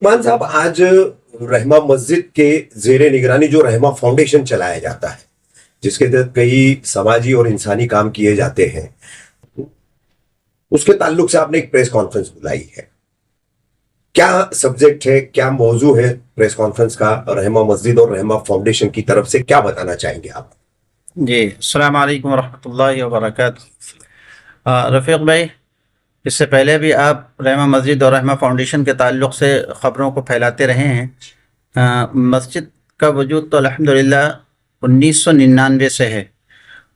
مان साहब, आज रहमा मस्जिद के जेर निगरानी जो रहमा फाउंडेशन चलाया जाता है, जिसके तहत कई समाजी और इंसानी काम किए जाते हैं, उसके ताल्लुक से आपने एक प्रेस कॉन्फ्रेंस बुलाई है। क्या सब्जेक्ट है, क्या मौजू है प्रेस कॉन्फ्रेंस का? रहमा मस्जिद और रहमा फाउंडेशन की तरफ से क्या बताना चाहेंगे आप? जी, अस्सलाम वालेकुम रहमतुल्लाहि व बरकातुहू। रफ़ीक भाई, इससे पहले भी आप रहमा मस्जिद और रहमा फाउंडेशन के ताल्लुक़ से ख़बरों को फैलाते रहे हैं। मस्जिद का वजूद तो अल्हम्दुलिल्लाह 1999 से है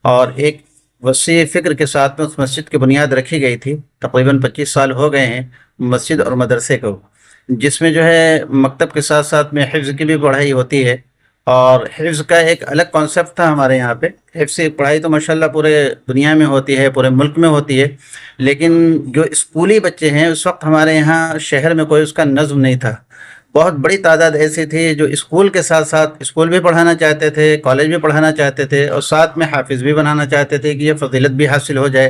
और एक वसी फ़िक्र के साथ में उस मस्जिद की बुनियाद रखी गई थी। तकरीबन 25 साल हो गए हैं मस्जिद और मदरसे को, जिसमें जो है मकतब के साथ साथ में हिफ्ज़ की भी पढ़ाई होती है। और हिफ्ज़ का एक अलग कॉन्सेप्ट था हमारे यहाँ पे। हिफ्ज़ की पढ़ाई तो माशाल्लाह पूरे दुनिया में होती है, पूरे मुल्क में होती है, लेकिन जो स्कूली बच्चे हैं उस वक्त हमारे यहाँ शहर में कोई उसका नज़्म नहीं था। बहुत बड़ी तादाद ऐसी थी जो स्कूल के साथ साथ स्कूल भी पढ़ाना चाहते थे, कॉलेज भी पढ़ाना चाहते थे और साथ में हाफिज़ भी बनाना चाहते थे कि ये फ़ज़ीलत भी हासिल हो जाए।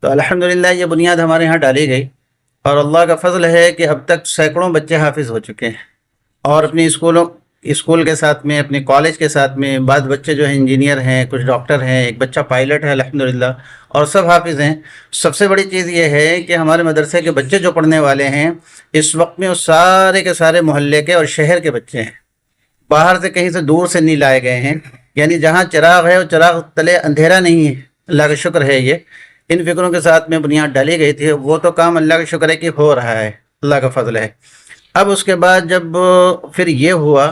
तो अल्हम्दुलिल्लाह ये बुनियाद हमारे यहाँ डाली गई और अल्लाह का फ़ज़ल है कि अब तक सैकड़ों बच्चे हाफिज़ हो चुके हैं। और अपनी स्कूल के साथ में, अपने कॉलेज के साथ में बाद बच्चे जो हैं इंजीनियर हैं, कुछ डॉक्टर हैं, एक बच्चा पायलट है अल्हम्दुलिल्लाह, और सब हाफिज़ हैं। सबसे बड़ी चीज़ ये है कि हमारे मदरसे के बच्चे जो पढ़ने वाले हैं इस वक्त में वो सारे के सारे मोहल्ले के और शहर के बच्चे हैं, बाहर से कहीं से दूर से नहीं लाए गए हैं। यानी जहाँ चिराग है वो चिराग तले अंधेरा नहीं है, अल्लाह का शुक्र है। ये इन फिक्रों के साथ में बुनियाद डाली गई थी, वो तो काम अल्लाह का शुक्र है कि हो रहा है, अल्लाह का फजल है। अब उसके बाद जब फिर ये हुआ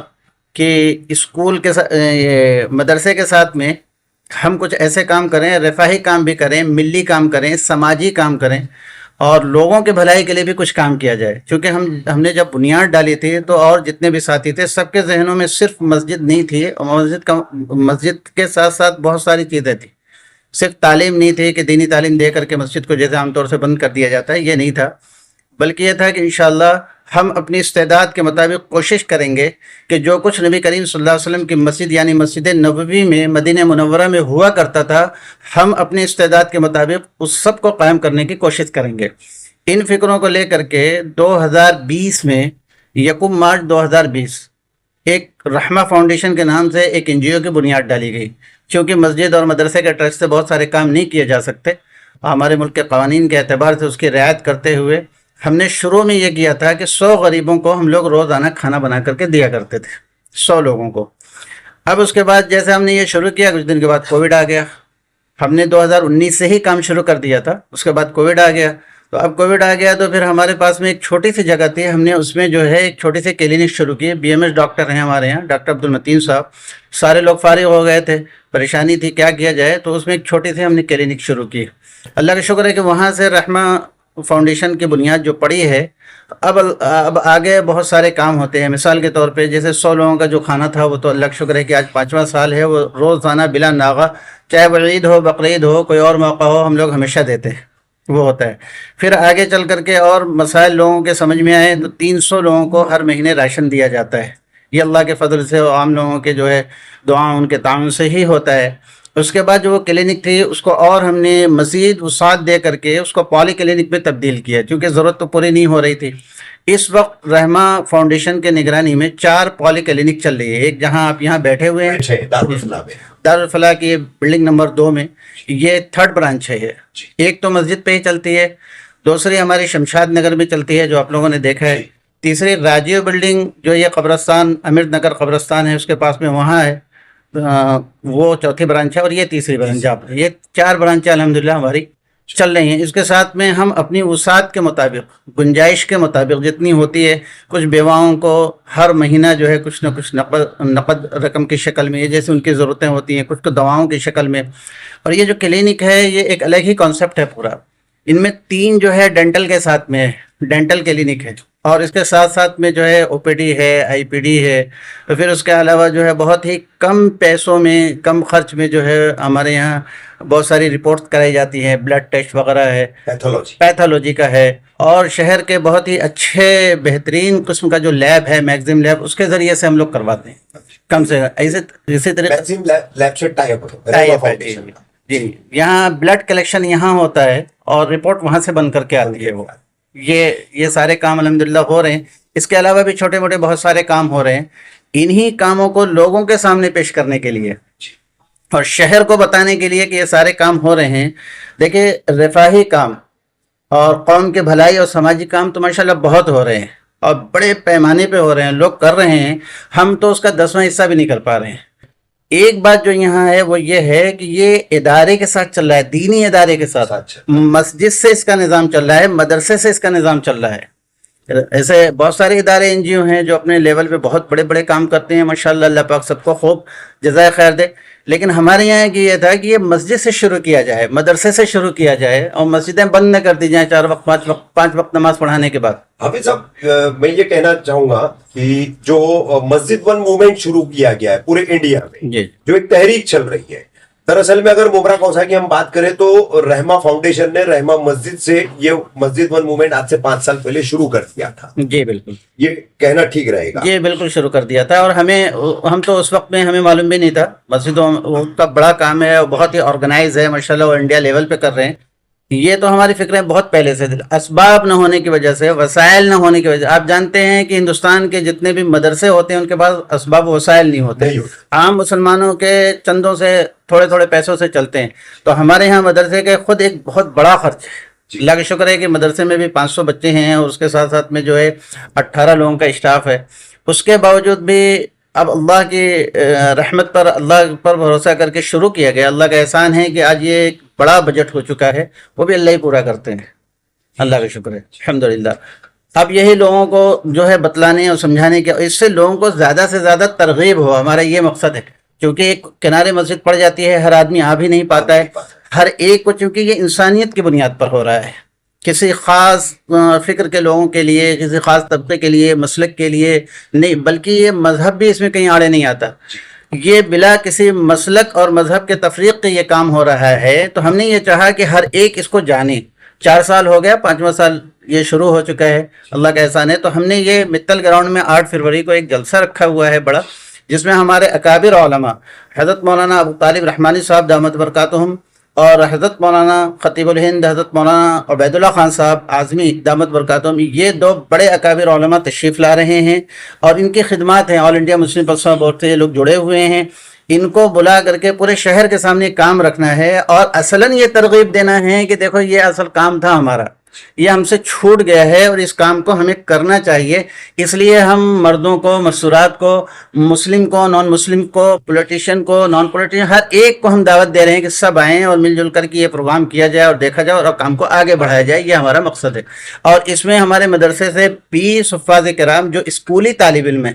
कि स्कूल के मदरसे के साथ में हम कुछ ऐसे काम करें, रफ़ाही काम भी करें, मिली काम करें, समाजी काम करें और लोगों के भलाई के लिए भी कुछ काम किया जाए। क्योंकि हमने जब बुनियाद डाली थी तो और जितने भी साथी थे सबके जहनों में सिर्फ मस्जिद नहीं थी, और मस्जिद के साथ साथ बहुत सारी चीज़ें थी। सिर्फ तालीम नहीं थी कि दीनी तालीम दे करके मस्जिद को जैसे आमतौर से बंद कर दिया जाता है, ये नहीं था, बल्कि ये था कि इंशाअल्लाह हम अपनी इस्तेदाद के मुताबिक कोशिश करेंगे कि जो कुछ नबी करीम सल्लल्लाहु अलैहि वसल्लम की मस्जिद यानी मस्जिद नबवी में, मदीना मुनव्वरा में हुआ करता था, हम अपनी इस्तेदाद के मुताबिक उस सब को कायम करने की कोशिश करेंगे। इन फिक्रों को लेकर के 2020 में यकुम मार्च 2020 एक रहमा फाउंडेशन के नाम से एक NGO की बुनियाद डाली गई। क्योंकि मस्जिद और मदरसे के ट्रस्ट से बहुत सारे काम नहीं किए जा सकते, हमारे मुल्क के क़वानीन के एतबार से उसकी रियायत करते हुए हमने शुरू में ये किया था कि 100 गरीबों को हम लोग रोज़ाना खाना बना करके दिया करते थे, 100 लोगों को। अब उसके बाद जैसे हमने ये शुरू किया, कुछ दिन के बाद कोविड आ गया। हमने 2019 से ही काम शुरू कर दिया था, उसके बाद कोविड आ गया। तो अब कोविड आ गया तो फिर हमारे पास में एक छोटी सी जगह थी, हमने उसमें जो है एक छोटी सी क्लिनिक शुरू की। BMS डॉक्टर हैं हमारे यहाँ, डॉक्टर अब्दुल मतीन साहब। सारे लोग फारिग हो गए थे, परेशानी थी क्या किया जाए, तो उसमें एक छोटी सी हमने क्लिनिक शुरू की। अल्लाह का शुक्र है कि वहाँ से रहमा फाउंडेशन की बुनियाद जो पड़ी है, अब आगे बहुत सारे काम होते हैं। मिसाल के तौर पे जैसे 100 लोगों का जो खाना था वो तो अल्लाह का शुक्र है कि आज 5वां साल है, वो रोज़ाना बिला नागा, चाहे वो ईद हो, बकरीद हो, कोई और मौका हो, हम लोग हमेशा देते हैं, वो होता है। फिर आगे चल करके और मसाइल लोगों के समझ में आए तो 300 लोगों को हर महीने राशन दिया जाता है। ये अल्लाह के फजल से और आम लोगों के जो है दुआ उनके ताउन से ही होता है। उसके बाद जो वो क्लिनिक थी उसको और हमने मज़ीद वसात दे करके उसको पॉली क्लिनिक में तब्दील किया, क्योंकि ज़रूरत तो पूरी नहीं हो रही थी। इस वक्त रहमा फाउंडेशन के निगरानी में 4 पॉली क्लिनिक चल रही है। एक जहां आप यहाँ बैठे हुए हैं दारुल फलाह की बिल्डिंग नंबर 2 में, ये 3rd ब्रांच है। एक तो मस्जिद पे ही चलती है, दूसरी हमारी शमशाद नगर में चलती है जो आप लोगों ने देखा है, तीसरी राजीव बिल्डिंग जो ये कब्रस्तान अमीर नगर कब्रस्तान है उसके पास में वहाँ है, वो 4थी ब्रांच है, और ये 3री ब्रांच आप, ये 4 ब्रांचें अल्हम्दुलिल्लाह हमारी चल रही हैं। इसके साथ में हम अपनी वसात के मुताबिक, गुंजाइश के मुताबिक जितनी होती है, कुछ बेवाओं को हर महीना जो है कुछ ना कुछ नकद रकम की शक्ल में, जैसे उनकी ज़रूरतें होती हैं, कुछ तो दवाओं की शक्ल में। और ये जो क्लिनिक है ये एक अलग ही कॉन्सेप्ट है पूरा। इनमें 3 जो है डेंटल के साथ में है, डेंटल क्लिनिक है, और इसके साथ साथ में जो है OPD है, IPD है। तो फिर उसके अलावा जो है बहुत ही कम पैसों में, कम खर्च में जो है हमारे यहाँ बहुत सारी रिपोर्ट्स कराई जाती हैं, ब्लड टेस्ट वगैरह है, पैथोलॉजी का है, और शहर के बहुत ही अच्छे बेहतरीन किस्म का जो लैब है, मैक्सिम लैब, उसके ज़रिए से हम लोग करवाते हैं कम से इसी तरह जी। यहाँ ब्लड कलेक्शन यहाँ होता है और रिपोर्ट वहाँ से बन करके आती है वो। یہ سارے کام الحمدللہ ہو رہے ہیں. اس کے علاوہ بھی چھوٹے موٹے بہت سارے کام ہو رہے ہیں. انہی کاموں کو لوگوں کے سامنے پیش کرنے کے لیے اور شہر کو بتانے کے لیے کہ یہ سارے کام ہو رہے ہیں. دیکھیں رفاہی کام اور قوم کے بھلائی اور سماجی کام تو ماشاءاللہ بہت ہو رہے ہیں اور بڑے پیمانے پہ ہو رہے ہیں, لوگ کر رہے ہیں. ہم تو اس کا 10واں حصہ بھی نہیں کر پا رہے ہیں. ایک بات جو یہاں ہے وہ یہ ہے کہ یہ ادارے کے ساتھ چل رہا ہے, دینی ادارے کے ساتھ. مسجد سے اس کا نظام چل رہا ہے, مدرسے سے اس کا نظام چل رہا ہے. ایسے بہت سارے ادارے این جی او ہیں جو اپنے لیول پہ بہت بڑے بڑے کام کرتے ہیں ماشاءاللہ, اللہ پاک سب کو خوب جزائے خیر دے. لیکن ہمارے یہاں کی یہ تھا کہ یہ مسجد سے شروع کیا جائے, مدرسے سے شروع کیا جائے اور مسجدیں بند نہ کر دی جائیں 4 وقت 5 وقت نماز پڑھانے کے بعد. حافظ صاحب میں یہ کہنا چاہوں گا کہ جو مسجد ون موومنٹ شروع کیا گیا ہے پورے انڈیا میں, جی جو ایک تحریک چل رہی ہے, دراصل میں اگر مومرا کوسا کی ہم بات کریں تو رحمہ فاؤنڈیشن نے رحمہ مسجد سے یہ مسجد ون موومنٹ آج سے 5 سال پہلے شروع کر دیا تھا. جی بالکل, یہ کہنا ٹھیک رہے گا. یہ بالکل شروع کر دیا تھا اور ہم تو اس وقت میں ہمیں معلوم بھی نہیں تھا. مسجدوں کا بڑا کام ہے اور بہت ہی آرگنائز ہے ماشاءاللہ, وہ انڈیا لیول پہ کر رہے ہیں. یہ تو ہماری فکریں بہت پہلے سے تھی. اسباب نہ ہونے کی وجہ سے, وسائل نہ ہونے کی وجہ سے, آپ جانتے ہیں کہ ہندوستان کے جتنے بھی مدرسے ہوتے ہیں ان کے پاس اسباب و وسائل نہیں ہوتے. عام مسلمانوں کے چندوں سے تھوڑے تھوڑے پیسوں سے چلتے ہیں. تو ہمارے ہاں مدرسے کے خود ایک بہت بڑا خرچ ہے. اللہ کا شکر ہے کہ مدرسے میں بھی 500 بچے ہیں اور اس کے ساتھ ساتھ میں جو ہے 18 لوگوں کا اسٹاف ہے. اس کے باوجود بھی اب اللہ کی رحمت پر, اللہ پر بھروسہ کر کے شروع کیا گیا. اللہ کا احسان ہے کہ آج یہ ایک بڑا بجٹ ہو چکا ہے, وہ بھی اللہ ہی پورا کرتے ہیں. اللہ کا شکر ہے الحمدللہ. اب یہی لوگوں کو جو ہے بتلانے اور سمجھانے کے, اس سے لوگوں کو زیادہ سے زیادہ ترغیب ہو, ہمارا یہ مقصد ہے. کیونکہ ایک کنارے مسجد پڑ جاتی ہے, ہر آدمی آ بھی نہیں پاتا ہے ہر ایک کو, چونکہ یہ انسانیت کی بنیاد پر ہو رہا ہے. کسی خاص فکر کے لوگوں کے لیے, کسی خاص طبقے کے لیے, مسلک کے لیے نہیں, بلکہ یہ مذہب بھی اس میں کہیں آڑے نہیں آتا. یہ بلا کسی مسلک اور مذہب کے تفریق کے یہ کام ہو رہا ہے. تو ہم نے یہ چاہا کہ ہر ایک اس کو جانے. 4 سال ہو گیا, 5واں سال یہ شروع ہو چکا ہے, اللہ کا احسان ہے. تو ہم نے یہ متل گراؤنڈ میں 8 فروری کو ایک جلسہ رکھا ہوا ہے بڑا, جس میں ہمارے اکابر علماء حضرت مولانا ابو طالب رحمانی صاحب دامت برکاتہم اور حضرت مولانا خطیب الہند حضرت مولانا عبید اللہ خان صاحب اعظمی دامت برکاتہم, یہ 2 بڑے اکابر علماء تشریف لا رہے ہیں اور ان کی خدمات ہیں. آل انڈیا مسلم پرسنل بورڈ سے یہ لوگ جڑے ہوئے ہیں. ان کو بلا کر کے پورے شہر کے سامنے کام رکھنا ہے اور اصلاً یہ ترغیب دینا ہے کہ دیکھو یہ اصل کام تھا ہمارا, یہ ہم سے چھوٹ گیا ہے اور اس کام کو ہمیں کرنا چاہیے. اس لیے ہم مردوں کو, مستورات کو, مسلم کو, نان مسلم کو, پولیٹیشین کو, نان پولیٹیشین, ہر ایک کو ہم دعوت دے رہے ہیں کہ سب آئیں اور مل جل کر کے یہ پروگرام کیا جائے اور دیکھا جائے اور کام کو آگے بڑھایا جائے. یہ ہمارا مقصد ہے. اور اس میں ہمارے مدرسے سے 20 حفاظ کرام جو اسکولی طالب علم ہیں,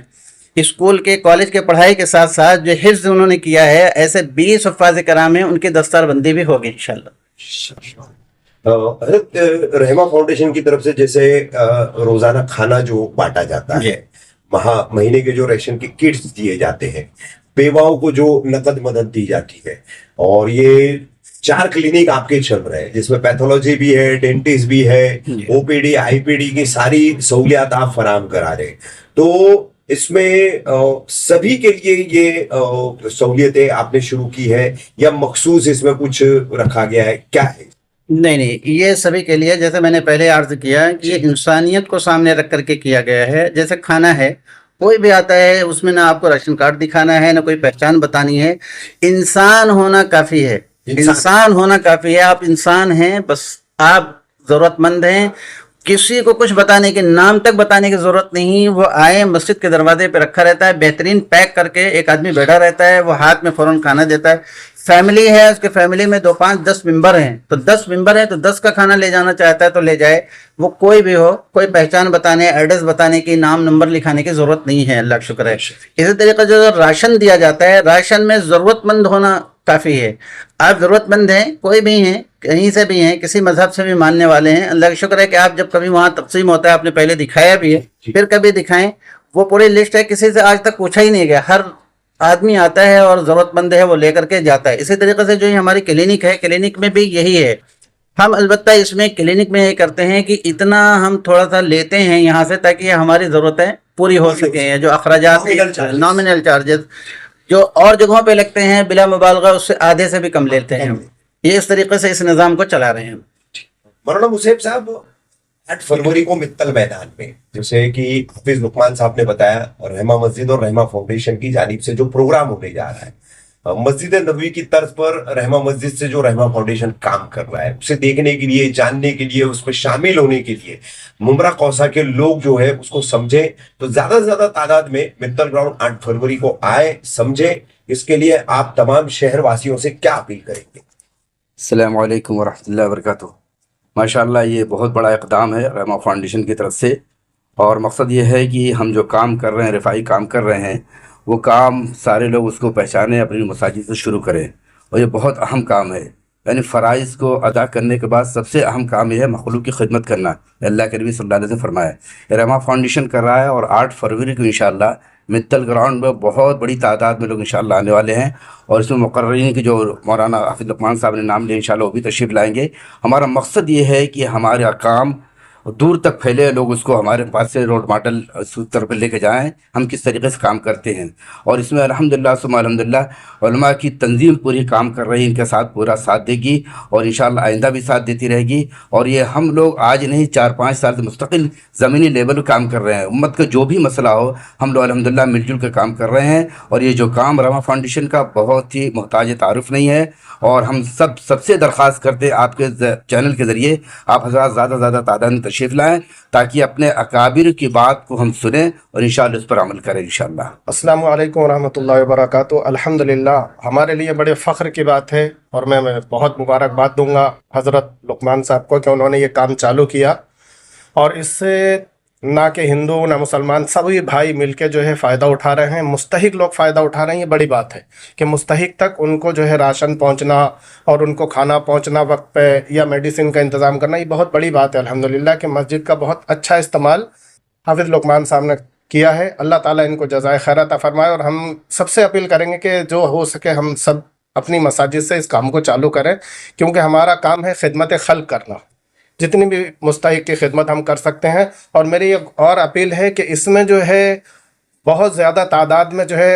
اسکول کے کالج کے پڑھائی کے ساتھ ساتھ جو حفظ انہوں نے کیا ہے, ایسے 20 حفاظ کرام ہیں, ان کی دستار بندی بھی ہوگی انشاءاللہ. حضرت رحمہ فاؤنڈیشن کی طرف سے جیسے روزانہ کھانا جو بانٹا جاتا ہے, مہینے کے جو ریشن کی کٹس دیے جاتے ہیں, بیواؤں کو جو نقد مدد دی جاتی ہے, اور یہ 4 کلینک آپ کے چل رہے ہیں جس میں پیتھولوجی بھی ہے, ڈینٹسٹ بھی ہے, او پی ڈی, آئی پی ڈی کی ساری سہولیات آپ فراہم کرا رہے ہیں. تو اس میں سبھی کے لیے یہ سہولیتیں آپ نے شروع کی ہے یا مخصوص اس میں کچھ رکھا گیا ہے, کیا ہے؟ نہیں, یہ سبھی کے لیے, جیسے میں نے پہلے عرض کیا کہ یہ انسانیت کو سامنے رکھ کر کے کیا گیا ہے. جیسے کھانا ہے, کوئی بھی آتا ہے اس میں نہ آپ کو راشن کارڈ دکھانا ہے, نہ کوئی پہچان بتانی ہے. انسان ہونا کافی ہے, انسان ہونا کافی ہے. آپ انسان ہیں, بس آپ ضرورت مند ہیں. کسی کو کچھ بتانے کے, نام تک بتانے کی ضرورت نہیں. وہ آئے, مسجد کے دروازے پہ رکھا رہتا ہے, بہترین پیک کر کے ایک آدمی بیٹھا رہتا ہے, وہ ہاتھ میں فوراً کھانا دیتا ہے. فیملی ہے, اس کے فیملی میں 2 5 10 ممبر ہیں, تو 10 ممبر ہیں تو 10 کا کھانا لے جانا چاہتا ہے تو لے جائے. وہ کوئی بھی ہو, کوئی پہچان بتانے, ایڈریس بتانے کی, نام نمبر لکھانے کی ضرورت نہیں ہے. اللہ کا شکر ہے. اسی طریقے سے جو راشن دیا جاتا ہے, راشن میں ضرورت مند ہونا کافی ہے. آپ ضرورت مند ہیں, کوئی بھی ہیں, کہیں سے بھی ہیں, کسی مذہب سے بھی ماننے والے ہیں, اللہ کا شکر ہے کہ آپ جب کبھی وہاں تقسیم ہوتا ہے, آپ نے پہلے دکھایا بھی ہے, پھر کبھی دکھائیں. وہ پوری لسٹ ہے, کسی سے آج تک پوچھا ہی نہیں گیا. ہر آدمی آتا ہے اور ضرورت مند ہے وہ لے کر کے جاتا ہے. اسی طریقے سے جو ہماری کلینک ہے, کلینک میں بھی یہی ہے. ہم البتہ اس میں کلینک میں یہ کرتے ہیں کہ اتنا ہم تھوڑا سا لیتے ہیں یہاں سے تاکہ یہ ہماری ضرورتیں پوری ہو سکیں. جو اخراجات, نامنل چارجز جو اور جگہوں پہ لگتے ہیں بلا مبالغہ, اس سے آدھے سے بھی کم لیتے ہیں. یہ اس طریقے سے اس نظام کو چلا رہے ہیں. مولانا مصعب صاحب, 8 फरवरी को मित्तल मैदान में, जैसे कि हाफिज लुकमान साहब ने बताया, और रहमा मस्जिद और रहमा फाउंडेशन की जानिब से जो प्रोग्राम होने जा रहा है, मस्जिद नबवी की तर्ज पर रहमा मस्जिद से जो रहमा फाउंडेशन काम कर रहा है, उसे देखने के लिए, जानने के लिए, उसमें शामिल होने के लिए मुमरा कौसा के लोग जो है उसको समझे, तो ज्यादा से ज्यादा तादाद में मित्तल ग्राउंड 8 फरवरी को आए, समझे। इसके लिए आप तमाम शहर वासियों से क्या अपील करेंगे? अस्सलामु अलैकुम वरहमतुल्लाहि वबरकातुहू। माशाअल्लाह ये बहुत बड़ा इक़दाम है रहमा फाउंडेशन की तरफ से, और मकसद ये है कि हम जो काम कर रहे हैं, रफ़ाई काम कर रहे हैं, वो काम सारे लोग उसको पहचानें, अपनी मसाजिद से शुरू करें। और ये बहुत अहम काम है, यानी फ़राइज़ को अदा करने के बाद सबसे अहम काम यह है मखलूक की खिदमत करना। अल्लाह के नबी सल्लल्लाहु अलैहि वसल्लम ने फरमाया, ये रहमा फाउंडेशन कर रहा है, और 8 फरवरी को इंशाअल्लाह मित्तल ग्राउंड में बहुत बड़ी तादाद में लोग इंशाअल्लाह आने वाले हैं, और इसमें मुक़र्ररीन की जो मौलाना हाफिज लुकमान साहब ने नाम लिया, इंशाअल्लाह वो भी तशरीफ़ लाएंगे। हमारा मकसद ये है कि हमारा काम दूर तक फैले, लोग उसको हमारे पास से रोल मॉडल उस तरफ पर लेके जाएं, हम किस तरीके से काम करते हैं। और इसमें अल्हम्दुलिल्लाह सुम्मा अल्हम्दुलिल्लाह उलमा की तंजीम पूरी काम कर रही है, इनके साथ पूरा साथ देगी, और इंशाअल्लाह आइंदा भी साथ देती रहेगी। और ये हम लोग आज नहीं 4-5 साल से मुस्तकिल ज़मीनी लेवल पर काम कर रहे हैं। उम्मत का जो भी मसला हो, हम लोग अल्हम्दुलिल्लाह मिलजुल कर काम कर रहे हैं। और ये जो काम रहमा फाउंडेशन का बहुत ही मोहताज तारुफ नहीं है, और हम सबसे दरख्वास्त करते हैं आपके चैनल के ज़रिए आप हज़रात ज़्यादा से ज़्यादा तादाद में तशरीफ़ लाएँ, ताकि अपने अकाबिर की बात को हम सुनें और इंशाअल्लाह उस पर अमल करें इंशाअल्लाह। अस्सलामु अलैकुम वरहमतुल्लाहि वबरकातुहू। अल्हम्दुलिल्लाह हमारे लिए बड़े फ़ख्र की बात है, और मैं बहुत मुबारकबाद दूंगा हज़रत लुकमान साहब को कि उन्होंने ये काम चालू किया, और इससे ना कि हिंदू ना मुसलमान सभी भाई मिलके जो है फ़ायदा उठा रहे हैं। मुस्तहिक लोग फ़ायदा उठा रहे हैं। ये बड़ी बात है कि मुस्तहिक तक उनको जो है राशन पहुंचना और उनको खाना पहुंचना वक्त पे, या मेडिसिन का इंतज़ाम करना, ये बहुत बड़ी बात है अल्हम्दुलिल्लाह कि मस्जिद का बहुत अच्छा इस्तेमाल हाफिज़ लुकमान साहब ने किया है। अल्लाह ताला इनको जज़ाए खैर अता फरमाए। और हम सबसे अपील करेंगे कि जो हो सके हम सब अपनी मसाजिद से इस काम को चालू करें, क्योंकि हमारा काम है खिदमत खल्क करना। जितनी भी मुस्तहिक की खिदमत हम कर सकते हैं। और मेरी एक और अपील है कि इसमें जो है बहुत ज़्यादा तादाद में जो है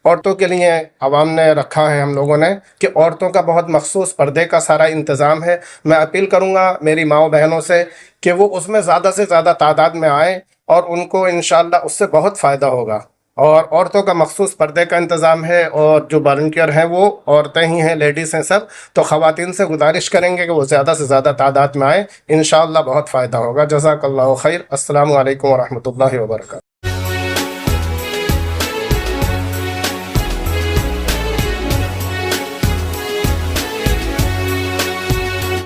औरतों के लिए आवाम ने रखा है, हम लोगों ने, कि औरतों का बहुत मखसूस पर्दे का सारा इंतज़ाम है। मैं अपील करूँगा मेरी माओ बहनों से कि वो उसमें ज़्यादा से ज़्यादा तादाद में आएँ, और उनको इंशाअल्लाह उससे बहुत फ़ायदा होगा। और औरतों का मखसूस पर्दे का इंतज़ाम है, और जो वॉलंटियर हैं वो औरतें ही हैं, लेडीज़ हैं सब। तो ख़वातीन से गुजारिश करेंगे कि वो ज़्यादा से ज़्यादा तादाद में आएँ, इंशाअल्लाह बहुत फ़ायदा होगा। जज़ाकल्लाहु खैर। अस्सलामु अलैकुम वरहमतुल्लाहि वबरकातुहू।